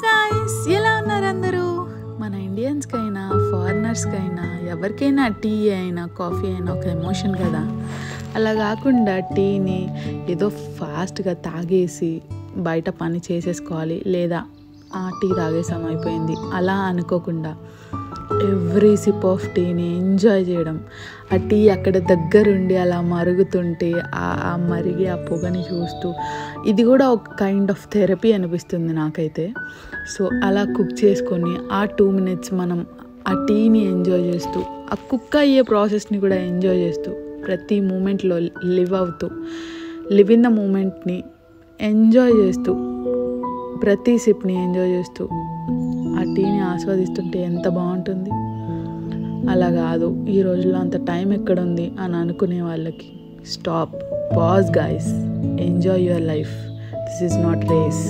Guys, ఎలా ఉన్నారు అందరూ? మన ఇండియన్స్కైనా ఫారినర్స్కైనా ఎవరికైనా టీ అయినా కాఫీ అయినా ఒక ఎమోషన్ కదా. అలా కాకుండా టీని ఏదో ఫాస్ట్గా తాగేసి బయట పని చేసేసుకోవాలి, లేదా టీ తాగేసాం అయిపోయింది అలా అనుకోకుండా ఎవ్రీ సిప్ ఆఫ్ టీని ఎంజాయ్ చేయడం, ఆ టీ అక్కడ దగ్గరుండి అలా మరుగుతుంటే ఆ మరిగి ఆ పొగని చూస్తూ, ఇది కూడా ఒక కైండ్ ఆఫ్ థెరపీ అనిపిస్తుంది నాకైతే. సో అలా కుక్ చేసుకొని ఆ 2 minutes మనం ఆ టీని ఎంజాయ్ చేస్తూ, ఆ కుక్ అయ్యే ప్రాసెస్ని కూడా ఎంజాయ్ చేస్తూ, ప్రతి మూమెంట్లో లివ్ ఇన్ ద మూమెంట్ని ఎంజాయ్ చేస్తూ, ప్రతి సిప్ని ఎంజాయ్ చేస్తూ ఆ టీని ఆస్వాదిస్తుంటే ఎంత బాగుంటుంది. అలా కాదు, ఈ రోజుల్లో అంత టైం ఎక్కడుంది అని అనుకునే వాళ్ళకి stop, pause guys, enjoy your life. This is not race.